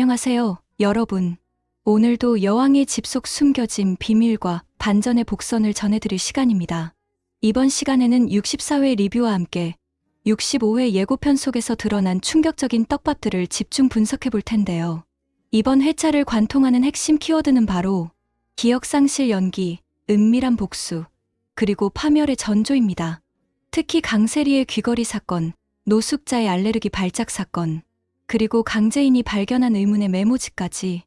안녕하세요, 여러분. 오늘도 여왕의 집 속 숨겨진 비밀과 반전의 복선을 전해드릴 시간입니다. 이번 시간에는 64회 리뷰와 함께 65회 예고편 속에서 드러난 충격적인 떡밥들을 집중 분석해 볼 텐데요. 이번 회차를 관통하는 핵심 키워드는 바로 기억상실 연기, 은밀한 복수, 그리고 파멸의 전조입니다. 특히 강세리의 귀걸이 사건, 노숙자의 알레르기 발작 사건, 그리고 강재인이 발견한 의문의 메모지까지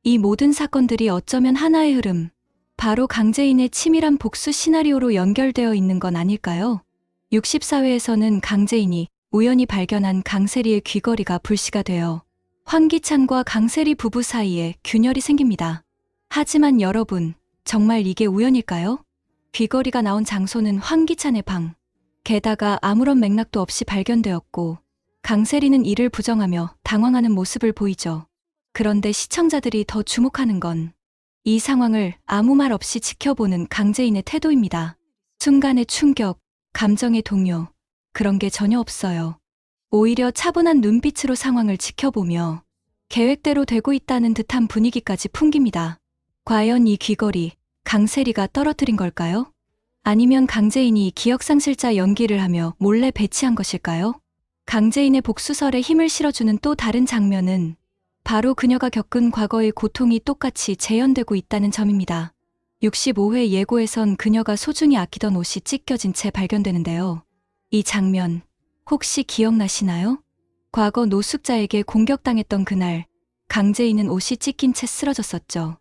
이 모든 사건들이 어쩌면 하나의 흐름, 바로 강재인의 치밀한 복수 시나리오로 연결되어 있는 건 아닐까요? 64회에서는 강재인이 우연히 발견한 강세리의 귀걸이가 불씨가 되어 황기찬과 강세리 부부 사이에 균열이 생깁니다. 하지만 여러분, 정말 이게 우연일까요? 귀걸이가 나온 장소는 황기찬의 방. 게다가 아무런 맥락도 없이 발견되었고 강세리는 이를 부정하며 당황하는 모습을 보이죠. 그런데 시청자들이 더 주목하는 건 이 상황을 아무 말 없이 지켜보는 강재인의 태도입니다. 순간의 충격, 감정의 동요, 그런 게 전혀 없어요. 오히려 차분한 눈빛으로 상황을 지켜보며 계획대로 되고 있다는 듯한 분위기까지 풍깁니다. 과연 이 귀걸이, 강세리가 떨어뜨린 걸까요? 아니면 강재인이 기억상실자 연기를 하며 몰래 배치한 것일까요? 강재인의 복수설에 힘을 실어주는 또 다른 장면은 바로 그녀가 겪은 과거의 고통이 똑같이 재현되고 있다는 점입니다. 65회 예고에선 그녀가 소중히 아끼던 옷이 찢겨진 채 발견되는데요. 이 장면, 혹시 기억나시나요? 과거 노숙자에게 공격당했던 그날, 강재인은 옷이 찢긴 채 쓰러졌었죠.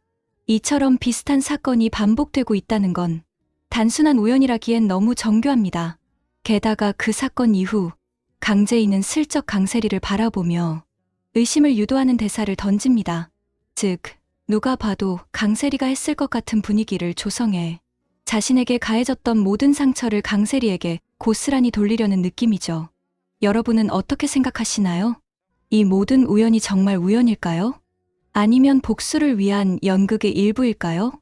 이처럼 비슷한 사건이 반복되고 있다는 건 단순한 우연이라기엔 너무 정교합니다. 게다가 그 사건 이후 강재인은 슬쩍 강세리를 바라보며 의심을 유도하는 대사를 던집니다. 즉, 누가 봐도 강세리가 했을 것 같은 분위기를 조성해 자신에게 가해졌던 모든 상처를 강세리에게 고스란히 돌리려는 느낌이죠. 여러분은 어떻게 생각하시나요? 이 모든 우연이 정말 우연일까요? 아니면 복수를 위한 연극의 일부일까요?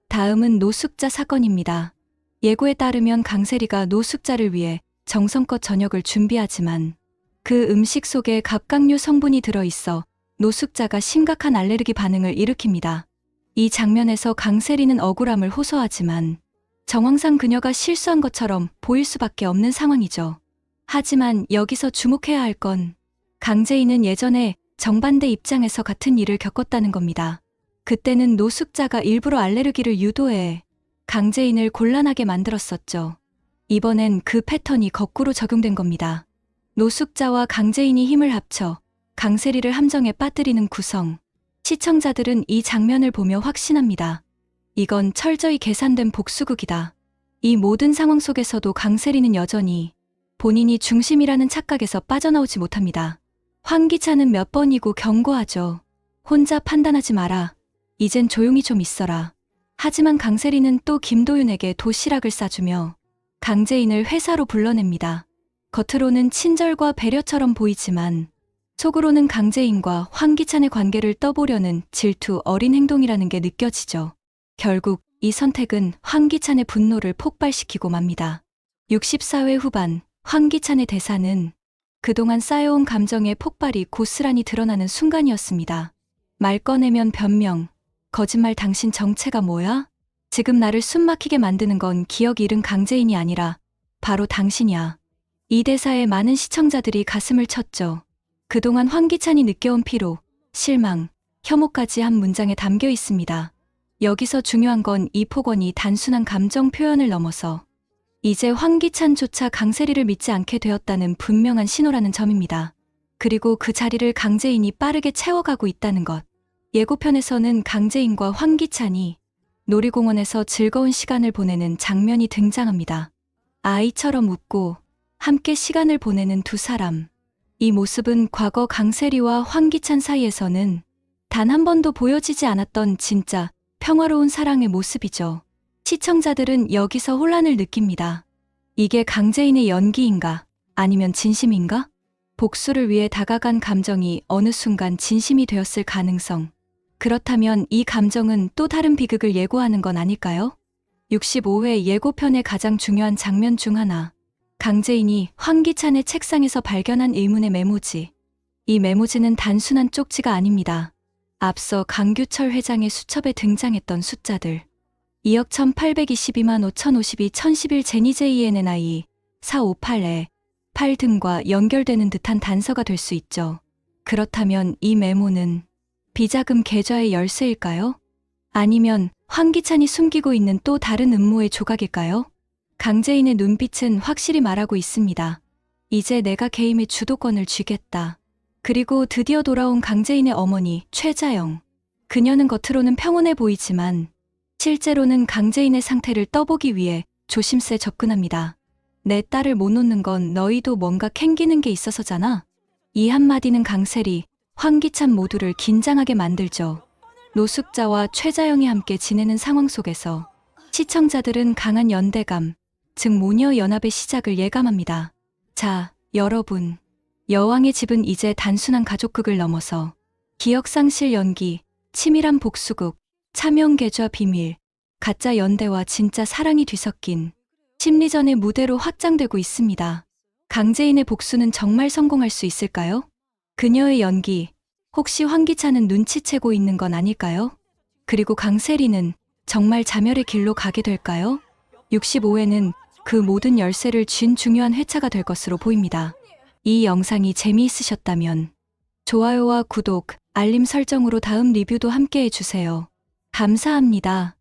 다음은 노숙자 사건입니다. 예고에 따르면 강세리가 노숙자를 위해 정성껏 저녁을 준비하지만 그 음식 속에 갑각류 성분이 들어있어 노숙자가 심각한 알레르기 반응을 일으킵니다. 이 장면에서 강세리는 억울함을 호소하지만 정황상 그녀가 실수한 것처럼 보일 수밖에 없는 상황이죠. 하지만 여기서 주목해야 할 건 강재인은 예전에 정반대 입장에서 같은 일을 겪었다는 겁니다. 그때는 노숙자가 일부러 알레르기를 유도해 강재인을 곤란하게 만들었었죠. 이번엔 그 패턴이 거꾸로 적용된 겁니다. 노숙자와 강재인이 힘을 합쳐 강세리를 함정에 빠뜨리는 구성. 시청자들은 이 장면을 보며 확신합니다. 이건 철저히 계산된 복수극이다. 이 모든 상황 속에서도 강세리는 여전히 본인이 중심이라는 착각에서 빠져나오지 못합니다. 황기찬은 몇 번이고 경고하죠. 혼자 판단하지 마라. 이젠 조용히 좀 있어라. 하지만 강세리는 또 김도윤에게 도시락을 싸주며 강재인을 회사로 불러냅니다. 겉으로는 친절과 배려처럼 보이지만 속으로는 강재인과 황기찬의 관계를 떠보려는 질투 어린 행동이라는 게 느껴지죠. 결국 이 선택은 황기찬의 분노를 폭발시키고 맙니다. 64회 후반, 황기찬의 대사는 그동안 쌓여온 감정의 폭발이 고스란히 드러나는 순간이었습니다. 말 꺼내면 변명, 거짓말 당신 정체가 뭐야? 지금 나를 숨막히게 만드는 건 기억 잃은 강재인이 아니라 바로 당신이야. 이 대사에 많은 시청자들이 가슴을 쳤죠. 그동안 황기찬이 느껴온 피로, 실망, 혐오까지 한 문장에 담겨 있습니다. 여기서 중요한 건 이 폭언이 단순한 감정 표현을 넘어서 이제 황기찬조차 강세리를 믿지 않게 되었다는 분명한 신호라는 점입니다. 그리고 그 자리를 강재인이 빠르게 채워가고 있다는 것. 예고편에서는 강재인과 황기찬이 놀이공원에서 즐거운 시간을 보내는 장면이 등장합니다. 아이처럼 웃고 함께 시간을 보내는 두 사람. 이 모습은 과거 강세리와 황기찬 사이에서는 단 한 번도 보여지지 않았던 진짜 평화로운 사랑의 모습이죠. 시청자들은 여기서 혼란을 느낍니다. 이게 강재인의 연기인가? 아니면 진심인가? 복수를 위해 다가간 감정이 어느 순간 진심이 되었을 가능성. 그렇다면 이 감정은 또 다른 비극을 예고하는 건 아닐까요? 65회 예고편의 가장 중요한 장면 중 하나. 강재인이 황기찬의 책상에서 발견한 의문의 메모지. 이 메모지는 단순한 쪽지가 아닙니다. 앞서 강규철 회장의 수첩에 등장했던 숫자들. 2억 1822만 5052 1011 제니 JNNI 458에 8 등과 연결되는 듯한 단서가 될 수 있죠. 그렇다면 이 메모는 비자금 계좌의 열쇠일까요? 아니면 황기찬이 숨기고 있는 또 다른 음모의 조각일까요? 강재인의 눈빛은 확실히 말하고 있습니다. 이제 내가 게임의 주도권을 쥐겠다. 그리고 드디어 돌아온 강재인의 어머니 최자영. 그녀는 겉으로는 평온해 보이지만 실제로는 강재인의 상태를 떠보기 위해 조심스레 접근합니다. 내 딸을 못 놓는 건 너희도 뭔가 캥기는 게 있어서잖아. 이 한마디는 강세리, 황기찬 모두를 긴장하게 만들죠. 노숙자와 최자영이 함께 지내는 상황 속에서 시청자들은 강한 연대감, 즉 모녀 연합의 시작을 예감합니다. 자, 여러분. 여왕의 집은 이제 단순한 가족극을 넘어서 기억상실 연기, 치밀한 복수극, 차명 계좌 비밀, 가짜 연대와 진짜 사랑이 뒤섞인 심리전의 무대로 확장되고 있습니다. 강재인의 복수는 정말 성공할 수 있을까요? 그녀의 연기, 혹시 황기찬은 눈치채고 있는 건 아닐까요? 그리고 강세리는 정말 자멸의 길로 가게 될까요? 65회는 그 모든 열쇠를 쥔 중요한 회차가 될 것으로 보입니다. 이 영상이 재미있으셨다면 좋아요와 구독, 알림 설정으로 다음 리뷰도 함께 해주세요. 감사합니다.